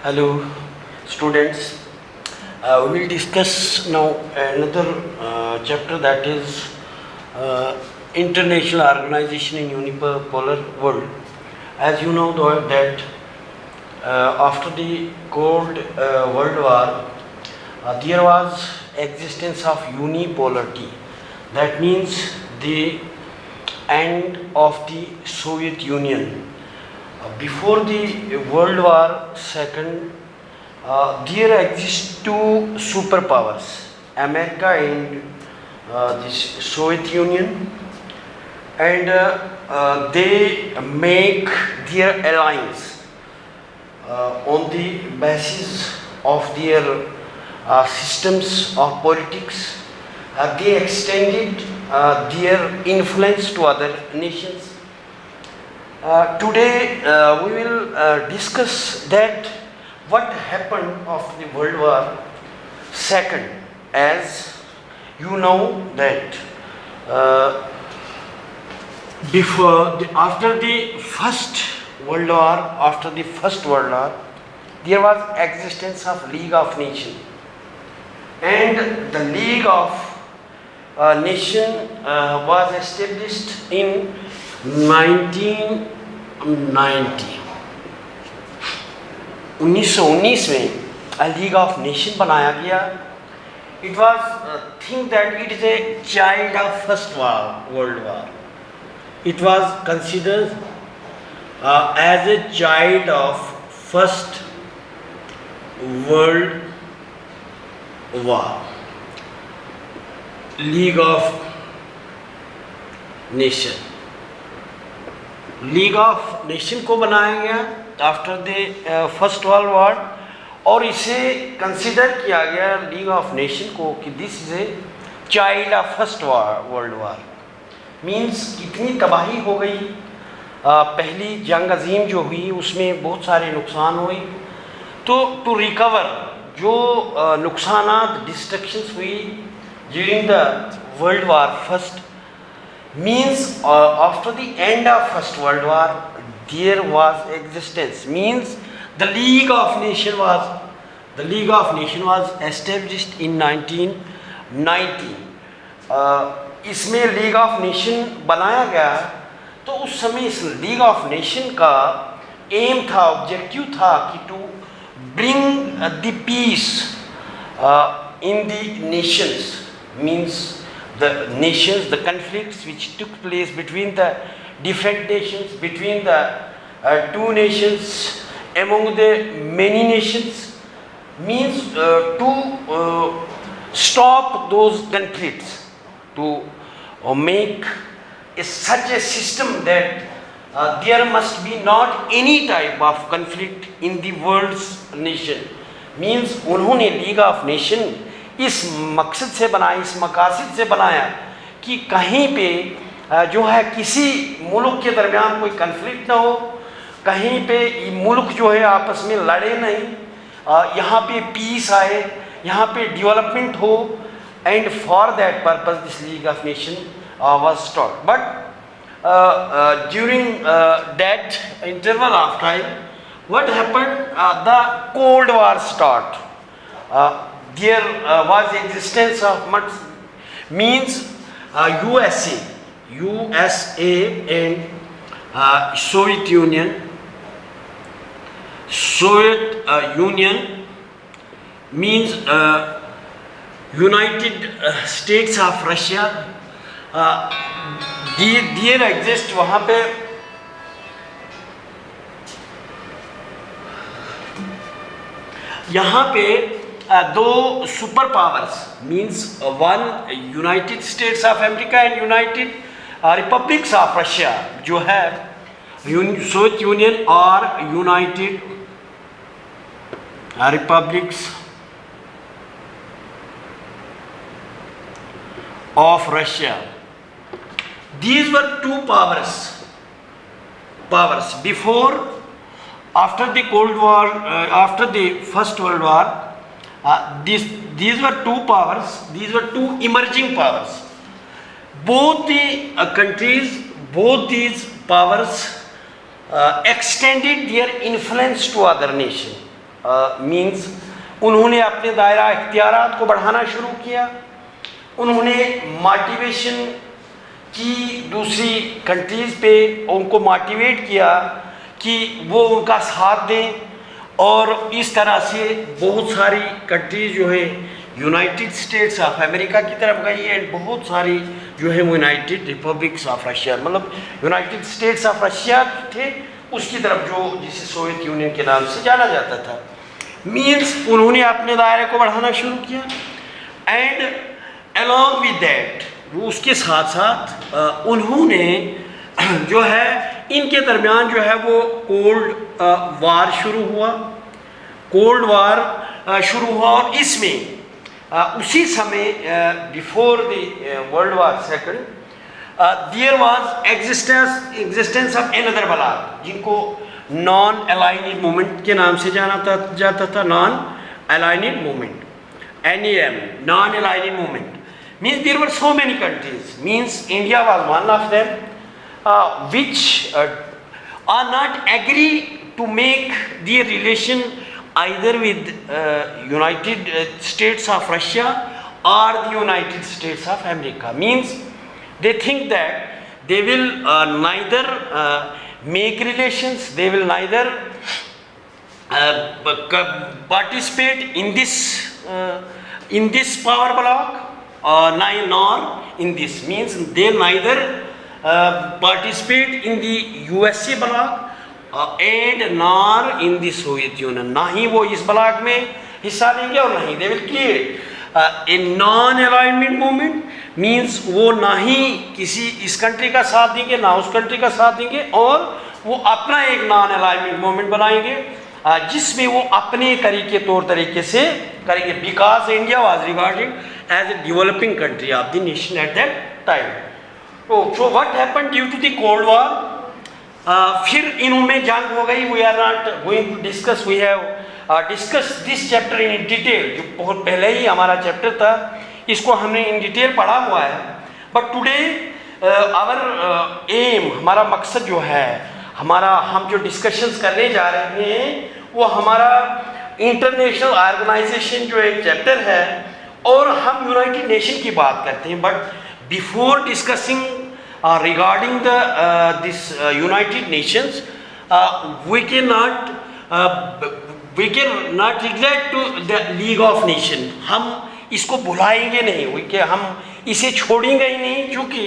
Hello, students. We will discuss now another chapter, that is International Organization in Unipolar World. As you know that after the Cold World War, there was existence of unipolarity. That means the end of the Soviet Union. Before the World War II, there exist two superpowers, America and the Soviet Union, and they make their alliance on the basis of their systems of politics. They extended their influence to other nations. Today we will discuss that what happened after the World War II. As you know that after the First World War, there was existence of League of Nations, and the League of Nations was established in 1990. 1919 में league of nation बनाया गया. It was think that it is a child of First World War. It was considered as a child of First World War. League of Nation. League of nation को बनाया गया after the first world war, और इसे consider किया गया league of nation को कि this is a child of first world war. Means इतनी तबाही हो गई. पहली जंग अजीम जो हुई उसमें बहुत सारे नुकसान हुए, तो टू रिकवर जो नुकसानात डिस्ट्रक्शंस हुई during the world war first, means after the end of First World War there was existence, means the League of Nations was established in 1990. इसमें लीग ऑफ नेशन बनाया गया. तो उस समय इस लीग ऑफ नेशन का aim था, objective था कि to bring the peace in the nations. Means the nations, the conflicts which took place between the different nations, between the two nations, among the many nations, means to stop those conflicts, to make such a system that there must be not any type of conflict in the world's nation. Means उन्होंने league of nation इस मकसद से बनाया, इस मकासद से बनाया कि कहीं पे जो है किसी मुल्क के दरमियान कोई कन्फ्लिक्ट ना हो, कहीं पे मुल्क जो है आपस में लड़े नहीं, यहाँ पे पीस आए, यहाँ पे डेवलपमेंट हो. And for that purpose this league of nation was start. But during that interval of time what happened, the cold war start. There was existence of much, means USA and Soviet Union means United States of Russia. There exist वहाँ पे यहाँ पे दो super powers, means one United states of America and United republics of Russia, जो है Soviet union और United republics of Russia. These were two powers before, after the Cold War, after the First World War. These were two powers, these were two emerging powers. Both the countries, both these powers extended their influence to other nations. Means उन्होंने अपने दायरा इख्तियारात को बढ़ाना शुरू किया, उन्होंने motivation की दूसरी कंट्रीज़ पे उनको मोटिवेट किया कि वो उनका साथ दें, और इस तरह से बहुत सारी कंट्रीज जो है यूनाइटेड स्टेट्स ऑफ अमेरिका की तरफ गई एंड बहुत सारी जो है वो यूनाइटेड रिपब्लिक्स ऑफ रशिया, मतलब यूनाइटेड स्टेट्स ऑफ रशिया थे उसकी तरफ, जो जिसे सोवियत यूनियन के नाम से जाना जाता था। मीन्स उन्होंने अपने दायरे को बढ़ाना शुरू किया एंड अलॉन्ग विद दैट वो उसके साथ साथ उन्होंने जो है इनके दरमियान जो है वो कोल्ड वार शुरू हुआ, कोल्ड वार शुरू हुआ, और इसमें उसी समय before the world war second there was existence of another block, जिनको नॉन अलाइनिड मूवमेंट के नाम से जाना जाता था, non aligned movement, NAM, non aligned movement. Means there were so many countries, means India was one of them, which are not agree to make their relation either with United States of Russia or the United States of America. Means they think that they will neither make relations, they will neither participate in this power block nor in this. Means they neither participate in the USA bloc and nor in the Soviet Union, ना ही वो इस block में हिस्सा लेंगे और ना ही they will create a non-alignment movement, means वो ना ही किसी इस कंट्री का साथ देंगे ना उस कंट्री का साथ देंगे, और वो अपना एक नॉन अलाइनमेंट मूवमेंट बनाएंगे जिसमें वो अपने तरीके तौर तरीके से करेंगे, because India was regarded as a developing country of the nation at that time. So what happened due to the Cold War? फिर इनमें जंग हो गई। We are not going to discuss. We have discussed this chapter in detail. जो बहुत पहले ही हमारा chapter था, इसको हमने इन डिटेल पढ़ा हुआ है। But today our aim, हमारा मकसद जो है, हमारा हम जो डिस्कशंस करने जा रहे हैं वो हमारा इंटरनेशनल ऑर्गेनाइजेशन जो एक चैप्टर है, और हम यूनाइटेड नेशन की बात करते हैं। But before discussing regarding this United Nations, we cannot neglect to the League of Nations. हम इसको भुलाएंगे नहीं, हम इसे छोड़ेंगे ही नहीं, क्योंकि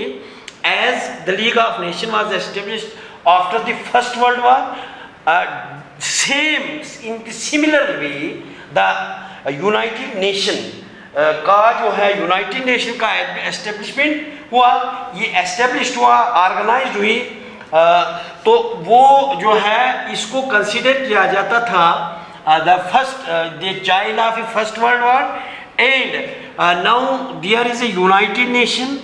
as the League of Nations was established after the First World War, in the similar way the United Nation का जो है यूनाइटेड नेशन का एस्टेब्लिशमेंट हुआ, ये एस्टेब्लिश्ड हुआ, ऑर्गेनाइज्ड हुई, तो वो जो है इसको कंसिडर किया जाता था the child of the first world war, and now there is a united nation.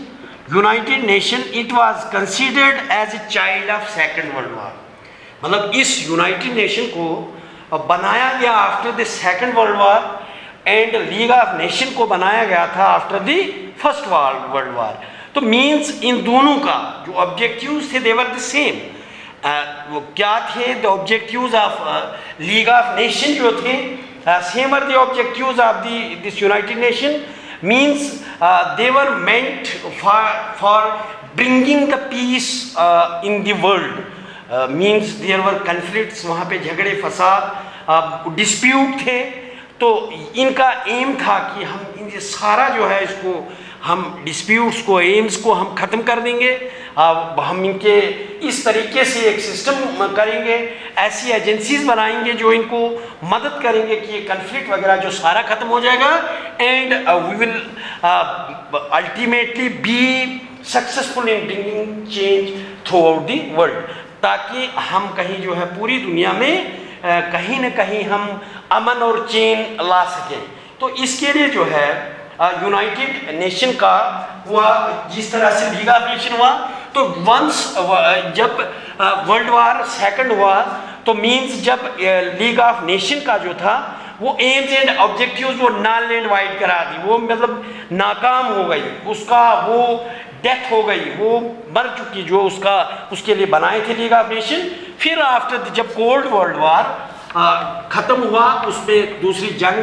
United nation it was considered as a child of second world war, मतलब इस यूनाइटेड नेशन को बनाया गया after the second world war, and league of nation को बनाया गया था after the first world war. तो मीन्स इन दोनों का जो ऑब्जेक्टिव्स थे देवर द सेम। वो क्या थे? The objectives of league of nation जो थे same are the objectives of this united nation, means they were meant for bringing the peace in the world. Means there were conflicts, वहाँ पे झगड़े फसाद dispute थे, तो इनका एम था कि हम इन सारा जो है इसको हम डिस्प्यूट्स को, एम्स को हम ख़त्म कर देंगे, हम इनके इस तरीके से एक सिस्टम करेंगे, ऐसी एजेंसीज बनाएंगे जो इनको मदद करेंगे कि ये कन्फ्लिक्ट वगैरह जो सारा ख़त्म हो जाएगा, and we will ultimately be successful in bringing change throughout the world, ताकि हम कहीं जो है पूरी दुनिया में कहीं न कहीं हम अमन और चैन ला सकें। तो इसके लिए जो है यूनाइटेड नेशन का हुआ, जिस तरह से लीग ऑफ नेशन हुआ, तो वंस जब वर्ल्ड वार सेकंड हुआ, तो मींस जब लीग ऑफ नेशन का जो था वो एम्स एंड ऑब्जेक्टिव्स वो नल एंड वाइड करा दी, वो मतलब नाकाम हो गई, उसका वो डेथ हो गई, वो मर चुकी जो उसके लिए बनाए थे लीग ऑफ नेशन। फिर आफ्टर जब कोल्ड वर्ल्ड वार ख़त्म हुआ, उसमें दूसरी जंग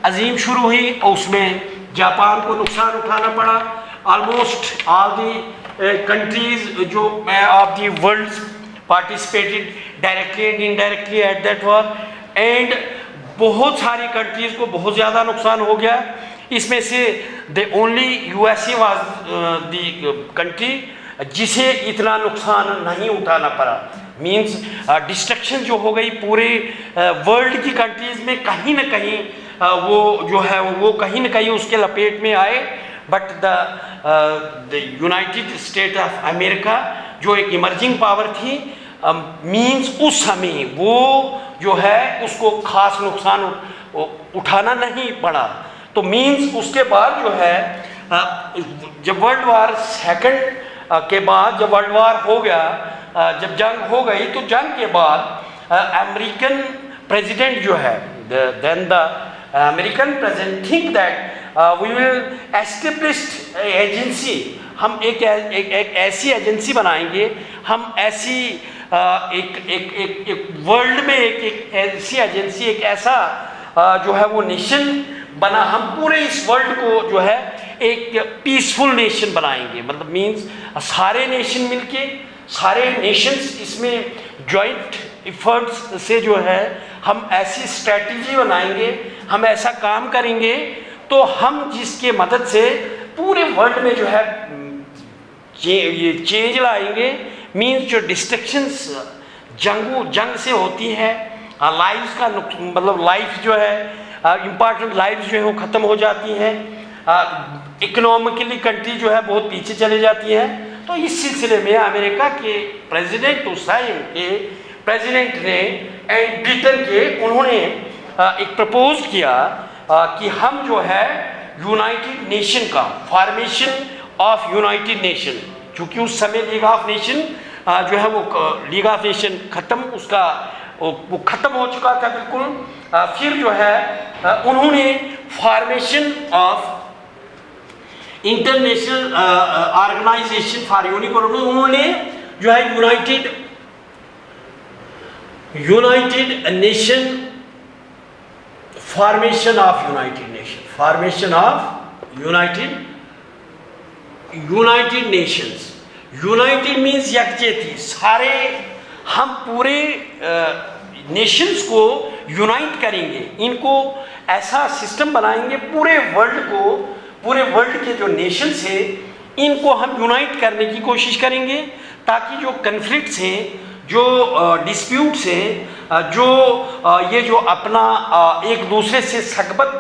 अजीम शुरू हुई और उसमें जापान को नुकसान उठाना पड़ा। ऑलमोस्ट ऑल दी कंट्रीज जो of the world participated directly and indirectly at that war, and बहुत सारी कंट्रीज़ को बहुत ज़्यादा नुकसान हो गया। इसमें से the only USA was the country जिसे इतना नुकसान नहीं उठाना पड़ा। मींस डिस्ट्रक्शन जो हो गई पूरे वर्ल्ड की कंट्रीज़ में, कहीं ना कहीं वो जो है वो कहीं ना कहीं उसके लपेट में आए। But the United state of America जो एक इमर्जिंग पावर थी, मींस उस समय वो जो है उसको खास नुकसान उठाना नहीं पड़ा। तो मींस उसके बाद जो है जब वर्ल्ड वार सेकंड के बाद जब वर्ल्ड वार हो गया, जब जंग हो गई, तो जंग के बाद अमेरिकन प्रेसिडेंट जो है, then the American president think that we will establish agency, हम एक ऐसी एजेंसी बनाएंगे, हम ऐसी एक वर्ल्ड में एक ऐसी एजेंसी, एक ऐसा जो है वो नेशन बना, हम पूरे इस वर्ल्ड को जो है एक पीसफुल नेशन बनाएंगे। मतलब मींस सारे नेशन मिलके, सारे नेशंस इसमें जॉइंट एफर्ट्स से जो है हम ऐसी स्ट्रैटेजी बनाएंगे, हम ऐसा काम करेंगे तो हम जिसके मदद से पूरे वर्ल्ड में जो है ये चेंज लाएंगे। मींस जो डिस्ट्रक्शंस जंग से होती है, लाइफ्स का मतलब लाइफ जो है इम्पॉर्टेंट लाइफ्स जो है वो ख़त्म हो जाती हैं, इकोनॉमिकली कंट्री जो है बहुत पीछे चले जाती है। तो इस सिलसिले में अमेरिका के प्रेसिडेंट उस टाइम के प्रेसिडेंट ने एंड ब्रिटेन के उन्होंने एक प्रपोज किया कि हम जो है यूनाइटेड नेशन का फॉर्मेशन ऑफ यूनाइटेड नेशन, चूँकि उस समय लीग ऑफ नेशन जो है वो लीग ऑफ नेशन ख़त्म, उसका वो ख़त्म हो चुका था बिल्कुल। फिर जो है उन्होंने formation of international organisation for Unicode, उन्होंने जो है United Nation, formation of United Nation, formation of United Nations. United means यकजहती, सारे हम पूरे नेशंस को यूनाइट करेंगे, इनको ऐसा सिस्टम बनाएंगे, पूरे वर्ल्ड के जो नेशंस हैं इनको हम यूनाइट करने की कोशिश करेंगे, ताकि जो कन्फ्लिक्ट्स हैं, जो डिस्प्यूट्स हैं, जो ये जो अपना एक दूसरे से सकबत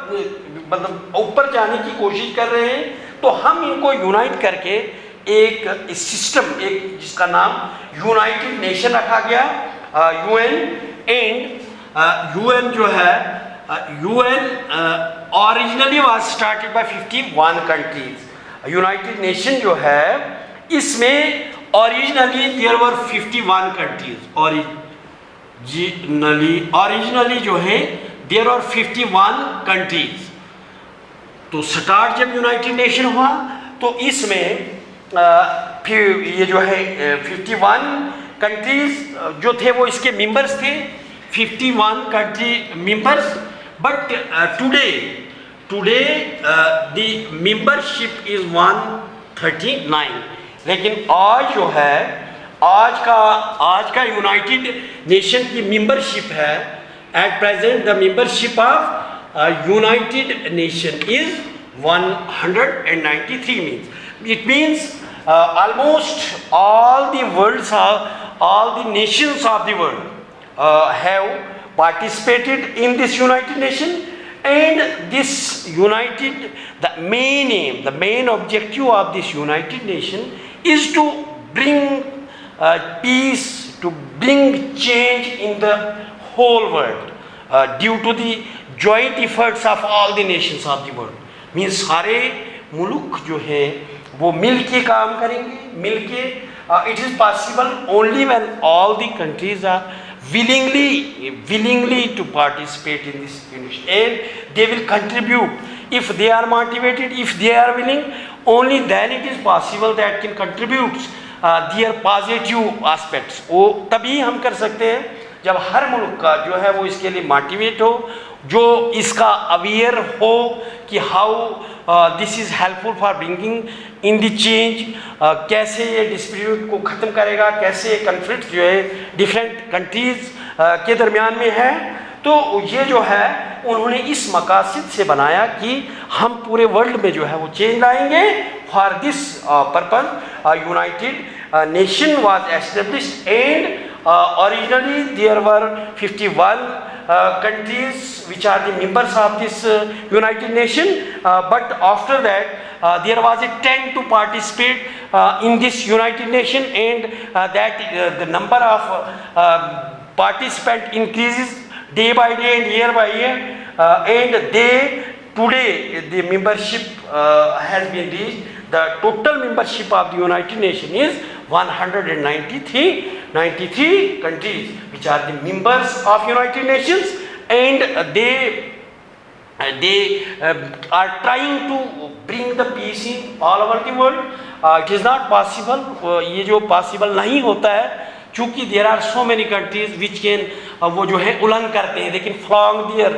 मतलब ऊपर जाने की कोशिश कर रहे हैं, तो हम इनको यूनाइट करके एक सिस्टम, एक जिसका नाम यूनाइटेड नेशन रखा गया, यूएन। एंड यूएन जो है UN originally was started by 51 countries. United nation जो है इसमें originally there were 51 countries, originally जो है देयर आर 51 कंट्रीज। तो स्टार्ट जब यूनाइटेड नेशन हुआ तो इसमें फिर ये जो है 51 कंट्रीज जो थे वो इसके मेंबर्स थे, 51 country members. But today the membership is 139। लेकिन आज जो है आज का यूनाइटेड नेशन की मेंबरशिप है, at present the membership of United nation is 193 means it means almost all the nations of the world have participated in this United Nation, and the main objective of this United Nation is to bring peace, to bring change in the whole world due to the joint efforts of all the nations of the world. Means सारे मुल्क जो है वो मिल के काम करेंगे, मिल के it is possible only when all the countries are willingly to participate in this initiative, and they will contribute if they are motivated, if they are willing, only then it is possible that can contribute their positive aspects. वो तभी हम कर सकते हैं जब हर मुल्क का जो है वो इसके लिए मोटिवेट हो, जो इसका अवेयर हो कि how this is helpful for bringing in the change, कैसे ये डिस्प्यूट को ख़त्म करेगा, कैसे कन्फ्लिक्ट जो है डिफरेंट कंट्रीज़ के दरमियान में है। तो ये जो है उन्होंने इस मकासद से बनाया कि हम पूरे वर्ल्ड में जो है वो चेंज लाएंगे। For this purpose United nation was established and originally there were 51 countries which are the members of this United Nation, but after that there was a 10 to participate in this United Nation, and that the number of participant increases day by day and year by year, and today the membership has been reached. The total membership of the United Nations is 193 countries which are the members of United Nations, and they are trying to bring the peace in all over the world. It is not possible, ये जो possible नहीं होता है, चूँकि there are so many countries which can वो जो है उल्लंघन करते हैं, they can flaunt their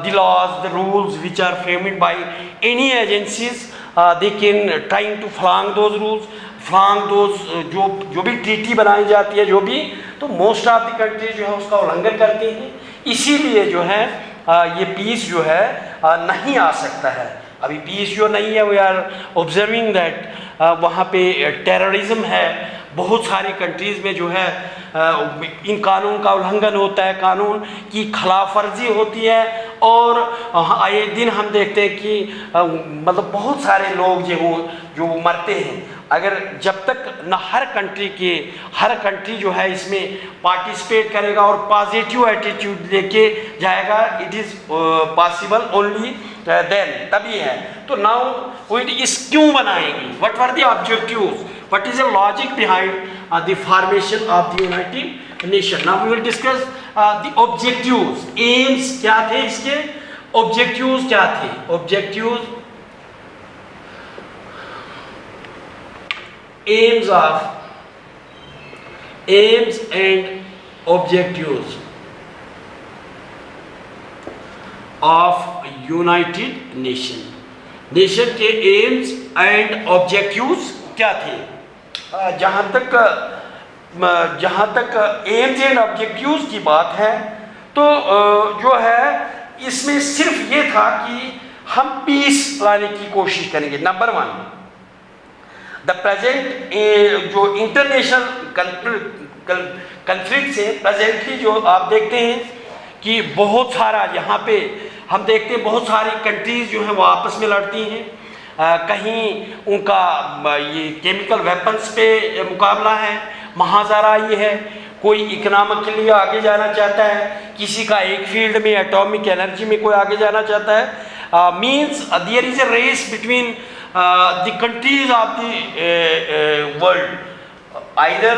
the laws, the rules which are framed by any agencies, they can trying to flaunt those rules, flaunt those जो भी ट्रीटी बनाई जाती है, जो भी, तो मोस्ट ऑफ द कंट्रीज जो है उसका उल्लंघन करती हैं। इसीलिए जो है ये पीस जो है नहीं आ सकता है। अभी पीस जो नहीं है, वी आर ऑब्जर्विंग दैट वहाँ पे टेररिज्म है, बहुत सारी कंट्रीज़ में जो है इन कानून का उल्लंघन होता है, कानून की खिलाफ वर्जी होती है, और आए दिन हम देखते हैं कि मतलब बहुत सारे लोग जो मरते हैं। अगर जब तक न हर कंट्री जो है इसमें पार्टिसिपेट करेगा और पॉजिटिव एटीट्यूड लेके जाएगा, it is possible only then, तभी है। तो नाउ वी इस क्यों बनाएंगे, what were the objectives, what is the logic behind the formation of the united nation. Now we will discuss the objectives, aims क्या थे इसके, ऑब्जेक्टिव्स क्या थे, objectives aims and objectives of United Nation। Nation के aims and objectives क्या थे? जहाँ तक एम्स एंड ऑब्जेक्टिव्स की बात है, तो जो है इसमें सिर्फ ये था कि हम पीस लाने की कोशिश करेंगे। नंबर 1, द प्रेजेंट जो इंटरनेशनल कन्फ्लिक्ट है, प्रेजेंटली जो आप देखते हैं कि बहुत सारा यहाँ पे हम देखते हैं बहुत सारी कंट्रीज़ जो हैं वो आपस में लड़ती हैं, कहीं उनका ये केमिकल वेपन्स पे मुकाबला है, महाज़ारा ये है, कोई इकोनॉमिकली आगे जाना चाहता है, किसी का एक फील्ड में एटॉमिक एनर्जी में कोई आगे जाना चाहता है। Means there is a race between the countries of the world, either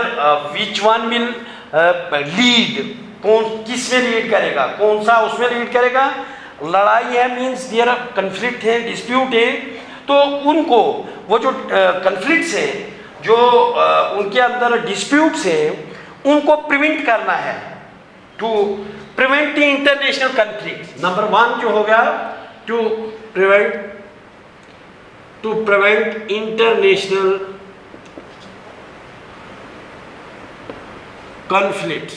which one will lead, कौन किस में लीड करेगा, कौन सा उसमें लीड करेगा। लड़ाई है, मीन्स देयर कन्फ्लिक्ट है, डिस्प्यूट है, तो उनको वो जो कन्फ्लिक्ट्स है, जो उनके अंदर डिस्प्यूट्स हैं, उनको प्रिवेंट करना है, to prevent the international conflict. Number 1 जो हो गया, to prevent international conflicts।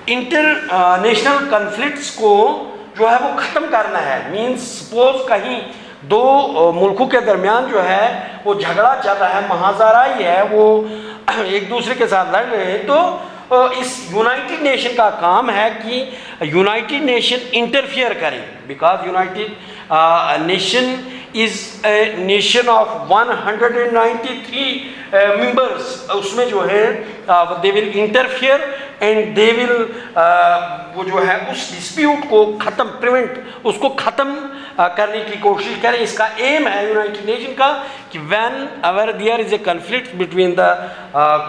International conflicts को जो है वो ख़त्म करना है। मीन्स सपोज कहीं दो मुल्कों के दरमियान जो है वो झगड़ा चल रहा है, महाज़ारा ही है, वो एक दूसरे के साथ लड़ रहे हैं, तो इस यूनाइटेड नेशन का काम है कि यूनाइटेड नेशन इंटरफियर करें, because United nation is a nation of 193 members. उसमें जो है they will interfere and they will वो जो है उस डिस्प्यूट को ख़त्म, प्रिवेंट, उसको ख़त्म करने की कोशिश करें। इसका एम है यूनाइटेड नेशन का कि whenever there is a conflict between the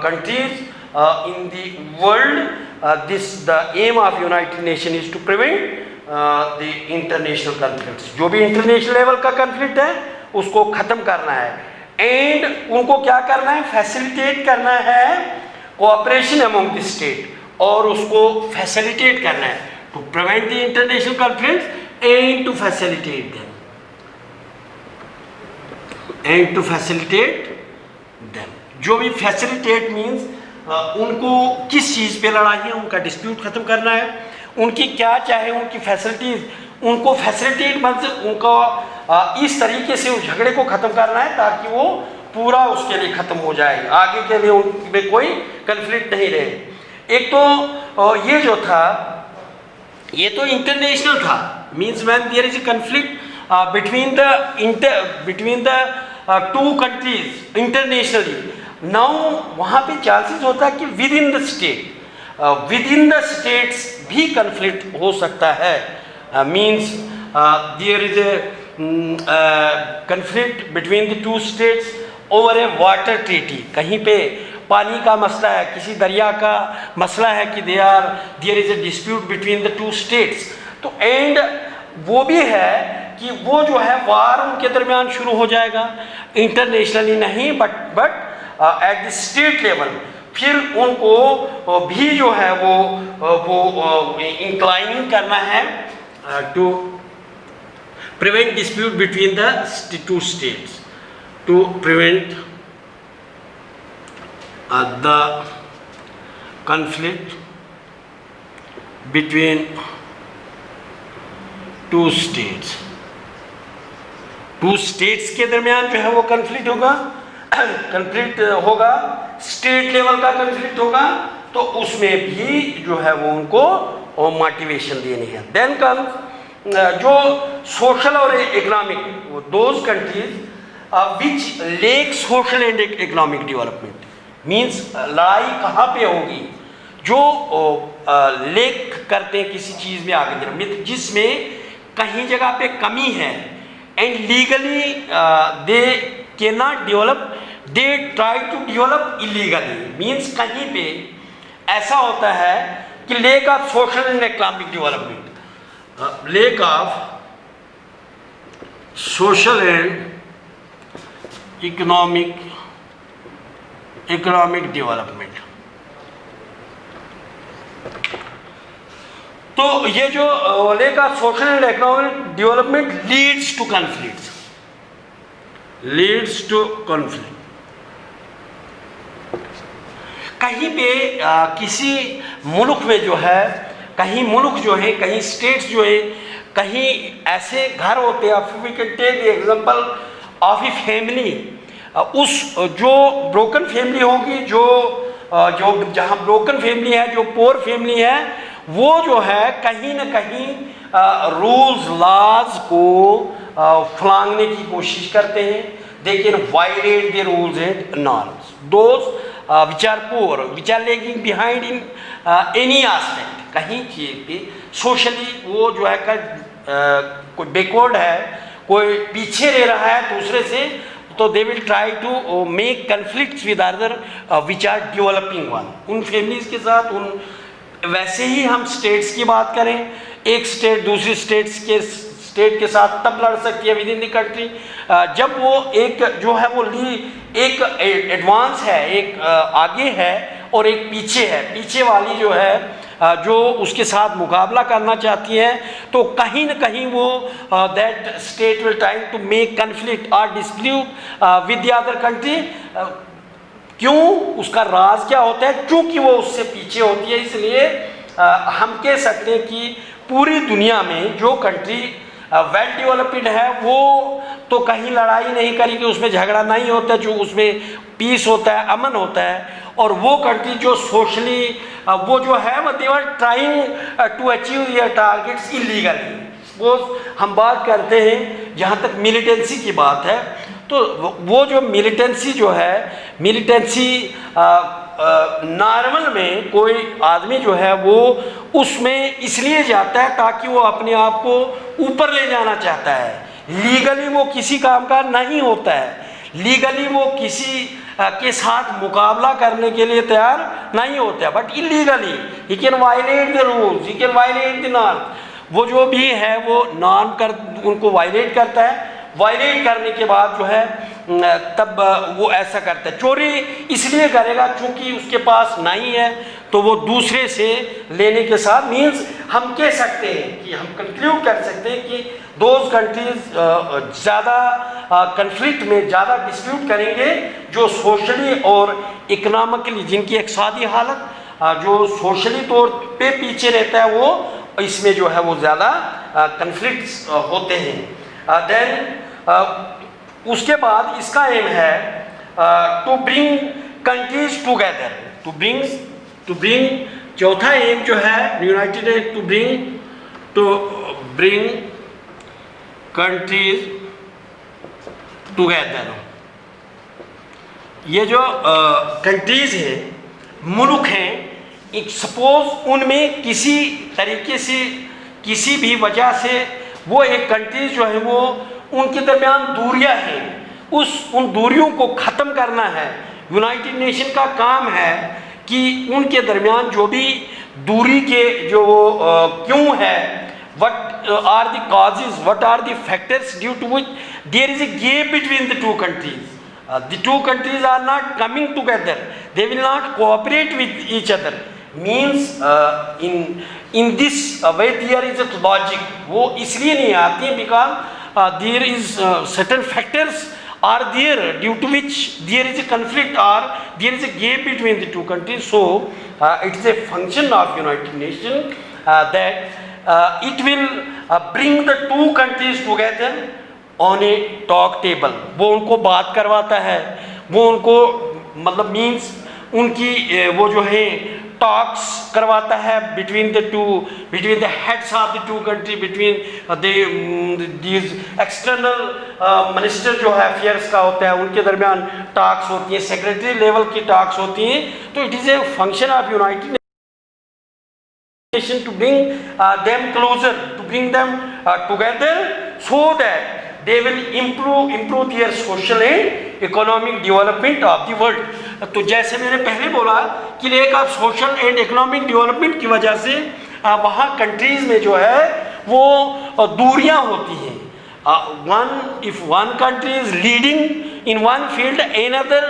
countries in the world, the aim of United Nation is to prevent the international conflicts। जो भी इंटरनेशनल लेवल का कन्फ्लिक्ट है उसको ख़त्म करना है। एंड उनको क्या करना है, फैसिलिटेट करना है कोऑपरेशन अमंग द स्टेट, और उसको फैसिलिटेट करना है to prevent the international conflict and to facilitate them, and to facilitate them. जो भी फैसिलिटेट मीन्स उनको किस चीज़ पे लड़ाई है, उनका डिस्प्यूट ख़त्म करना है, उनकी क्या चाहे उनकी फैसिलिटीज़, उनको फैसिलिटेट मतलब उनका इस तरीके से उस झगड़े को ख़त्म करना है ताकि वो पूरा उसके लिए ख़त्म हो जाए, आगे के लिए उनमें कोई कन्फ्लिक्ट नहीं रहे। एक तो ये जो था ये तो इंटरनेशनल था, means when there is a conflict between the two countries internationally, now वहाँ पे चांसेस होता है कि विद इन द स्टेट्स भी कन्फ्लिक्ट हो सकता है, means there is a conflict between the two states over a water treaty, कहीं पे पानी का मसला है, किसी दरिया का मसला है कि there is a dispute between the two states, तो एंड वो भी है कि वो जो है वार उनके दरमियान शुरू हो जाएगा, इंटरनेशनली नहीं but at the state level, फिर उनको भी जो है वो इंक्लाइन करना है to prevent dispute between the two states, to prevent the conflict between two states. Two states के दरमियान जो है वो कन्फ्लिक्ट होगा, स्टेट लेवल का कन्फ्लिक्ट होगा, तो उसमें भी जो है वो उनको मोटिवेशन देनी है। देन कम जो सोशल और economic, those countries which lake social and economic development, means लड़ाई कहाँ पे होगी, जो लेक करते हैं किसी चीज़ में आगे बढ़ने, जिसमें कहीं जगह पे कमी है and legally they can not develop, they try to develop illegally, means कहीं पे ऐसा होता है कि lack of social and economic development, lack of social and economic development. तो ये जो lack of social and economic development leads to conflict. कहीं पे किसी मुल्क में जो है, कहीं मुल्क जो है, कहीं स्टेट्स जो है, कहीं ऐसे घर होते हैं, we can take the example of a family, उस जो ब्रोकन फैमिली होगी, जो जहाँ ब्रोकन फैमिली है, जो पोर फैमिली है, वो जो है कहीं ना कहीं रूल्स लॉज को फलांगने की कोशिश करते हैं, they can violate the rules and norms, those which are poor, which are lagging behind in any aspect, कहीं चीज़ पे सोशली वो जो है कोई बैकवर्ड है, कोई पीछे रह रहा है दूसरे से, तो they will try to make conflicts with other which are developing one, उन फैमिलीज के साथ। उन वैसे ही हम स्टेट्स की बात करें, एक स्टेट दूसरी स्टेट के साथ तब लड़ सकती है विद इन द कंट्री जब वो एक जो है वो एक एडवांस है, एक आगे है और एक पीछे है, पीछे वाली जो है जो उसके साथ मुकाबला करना चाहती है, तो कहीं ना कहीं वो that state will trying to make conflict और dispute with the other country. क्यों? उसका राज क्या होता है? क्योंकि वो उससे पीछे होती है। इसलिए हम कह सकते हैं कि पूरी दुनिया में जो कंट्री वेल डेवलप्ड है वो तो कहीं लड़ाई नहीं करेगी, उसमें झगड़ा नहीं होता, जो उसमें पीस होता है, अमन होता है। और वो कंट्री जो सोशली वो जो है वो they are trying to achieve their targets illegally. वो हम बात करते हैं जहाँ तक मिलिटेंसी की बात है, तो वो जो मिलिटेंसी जो है, मिलिटेंसी नॉर्मल में कोई आदमी जो है वो उसमें इसलिए जाता है ताकि वो अपने आप को ऊपर ले जाना चाहता है। लीगली वो किसी काम का नहीं होता है, लीगली वो किसी के साथ मुकाबला करने के लिए तैयार नहीं होता है, but illegally he can violate the rules, he can violate the norm. वो जो भी है वो नॉर्म उनको वायलेट करता है, वायलेट करने के बाद जो है तब वो ऐसा करता है। चोरी इसलिए करेगा क्योंकि उसके पास नहीं है, तो वो दूसरे से लेने के साथ मीन्स हम कह सकते हैं कि हम कंक्लूड कर सकते हैं कि दोज कंट्रीज ज़्यादा कन्फ्लिक्ट में, ज़्यादा डिस्प्यूट करेंगे जो सोशली और इकोनॉमिकली, जिनकी इक़्तिसादी हालत जो सोशली तौर पे पीछे रहता है, वो इसमें जो है वो ज़्यादा कन्फ्लिक्ट्स होते हैं। देन उसके बाद इसका एम है to bring countries together, to bring चौथा एम जो है United nation to bring countries together. ये जो कंट्रीज हैं, मुल्क हैं, एक सपोज उनमें किसी तरीके से, किसी भी वजह से वो एक कंट्रीज जो है वो उनके दरमियान दूरियां हैं, उन दूरियों को ख़त्म करना है। यूनाइटेड नेशन का काम है कि उनके दरमियान जो भी दूरी के जो क्यों है, what are the causes, what are the factors due to which there is a gap between the two countries. The two countries are not coming together, they will not cooperate with each other. Means in this way there is a logic. वो इसलिए नहीं आती है because there is certain factors are there due to which there is a conflict or there is a gap between the two countries. So it is a function of United Nations that it will bring the two countries together on a talk table. वो उनको बात करवाता है, वो उनको मतलब means उनकी वो जो है टॉक्स करवाता है between the heads of the two country, between these external minister जो है affairs का होता है, उनके दरमियान टॉक्स होती हैं, सेक्रेटरी लेवल की टॉक्स होती हैं। तो it is a function of United nation to bring them closer, to bring them together so that they will improve their social and economic development of the world. तो जैसे मैंने पहले बोला कि एक आप सोशल एंड इकोनॉमिक डेवलपमेंट की वजह से वहाँ कंट्रीज में जो है वो दूरियां होती हैं। If one country is leading in one field, another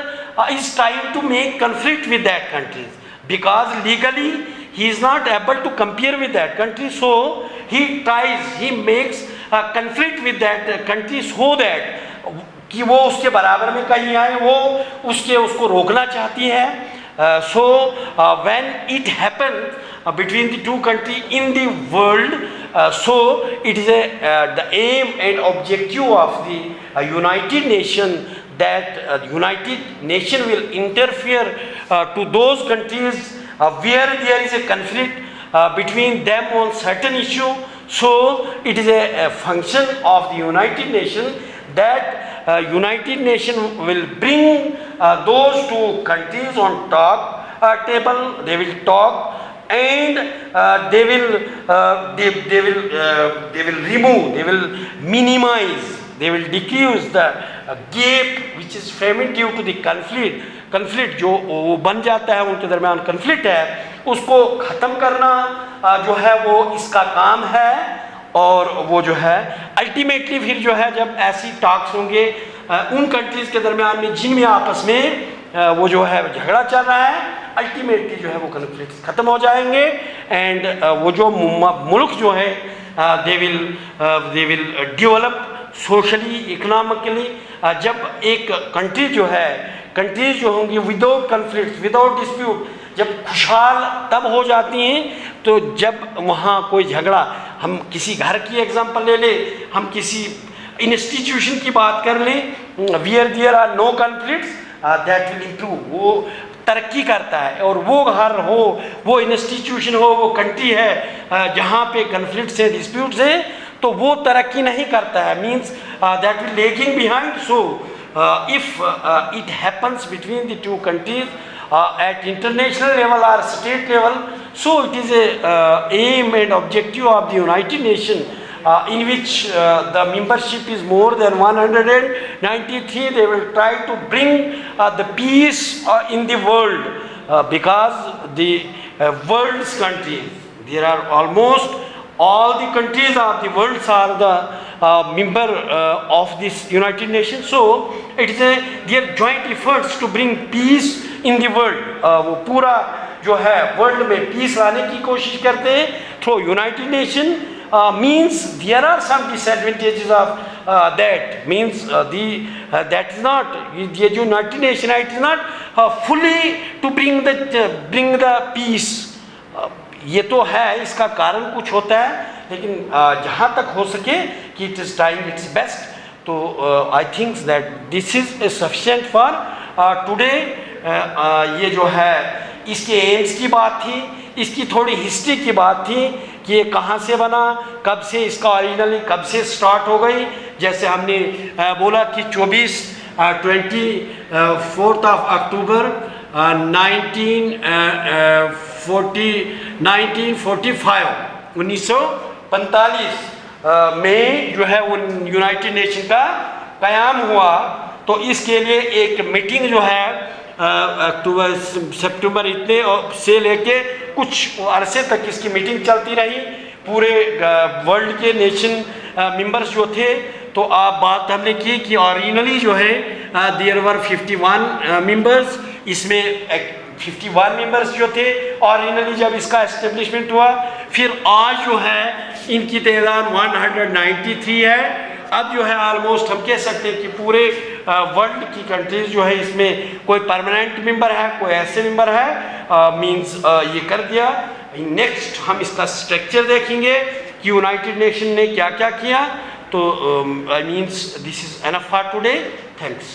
is trying to make conflict with that country because legally he is not able to compare with that country, so he makes a conflict with that country so that कि वो उसके बराबर में कहीं आए, वो उसको रोकना चाहती है। So when it happens between the two countries in the world, so it is the aim and objective of the United Nations that United Nations will interfere to those countries where there is a conflict between them on certain issue. So it is a function of the United Nations that United Nations will bring those two countries on talk table. They will talk and they will remove, they will minimize, they will decrease the gap which is framed due to the conflict जो बन जाता है उनके दरमियान conflict है, उसको ख़त्म करना जो है वो इसका काम है। और वो जो है अल्टीमेटली फिर जो है जब ऐसी टॉक्स होंगे उन कंट्रीज़ के दरमियान में जिनमें आपस में वो जो है झगड़ा चल रहा है, अल्टीमेटली जो है वो कन्फ्लिक्ट ख़त्म हो जाएंगे एंड वो जो मुल्क जो है they will develop socially economically. जब एक कंट्री जो है, कंट्रीज जो होंगी विदाउट कन्फ्लिक्ट, विदाउट डिस्प्यूट, जब खुशहाल तब हो जाती हैं तो जब वहाँ कोई झगड़ा, हम किसी घर की एग्जांपल ले ले, हम किसी इंस्टीट्यूशन की बात कर लें, where there are no conflicts that will improve, वो तरक्की करता है। और वो घर हो, वो इंस्टीट्यूशन हो, वो कंट्री है जहाँ पे कन्फ्लिक्ट्स हैं, डिस्प्यूट्स हैं, तो वो तरक्की नहीं करता है, means that will lagging behind. So if it happens between the two countries at international level or state level, so it is a aim and objective of the United Nations in which the membership is more than 193. They will try to bring the peace in the world because the world's countries, there are almost all the countries of the world are member of this United Nations. So it is their joint efforts to bring peace in the world. वो पूरा जो है world में piece लाने की कोशिश करते हैं through United nation. Means there are some disadvantages of that. Means that is not the United Nations. It is not fully to bring the peace. ये तो है, इसका कारण कुछ होता है, लेकिन जहाँ तक हो सके कि it is trying its best. तो I think that this is sufficient for today. ये जो है इसके एम्स की बात थी, इसकी थोड़ी हिस्ट्री की बात थी कि ये कहाँ से बना, कब से इसका ओरिजिनली कब से स्टार्ट हो गई. जैसे हमने बोला कि 24 अक्टूबर 1945 में जो है वो यूनाइटेड नेशन का क़याम हुआ. तो इसके लिए एक मीटिंग जो है अक्टूबर सितंबर इतने से लेके कुछ अरसे तक इसकी मीटिंग चलती रही. पूरे वर्ल्ड के नेशन मेंबर्स जो थे, तो आप बात हमने की कि ओरिजिनली जो है देयर वर 51 मेंबर्स. इसमें 51 मेंबर्स जो थे ओरिजिनली जब इसका एस्टेब्लिशमेंट हुआ. फिर आज जो है इनकी तादाद 193 है. अब जो है ऑलमोस्ट हम कह सकते हैं कि पूरे वर्ल्ड की कंट्रीज जो है इसमें कोई परमानेंट मेंबर है, कोई ऐसे मेंबर है. मींस ये कर दिया. नेक्स्ट हम इसका स्ट्रक्चर देखेंगे कि यूनाइटेड नेशन ने क्या क्या किया. तो I means this is enough for today. Thanks.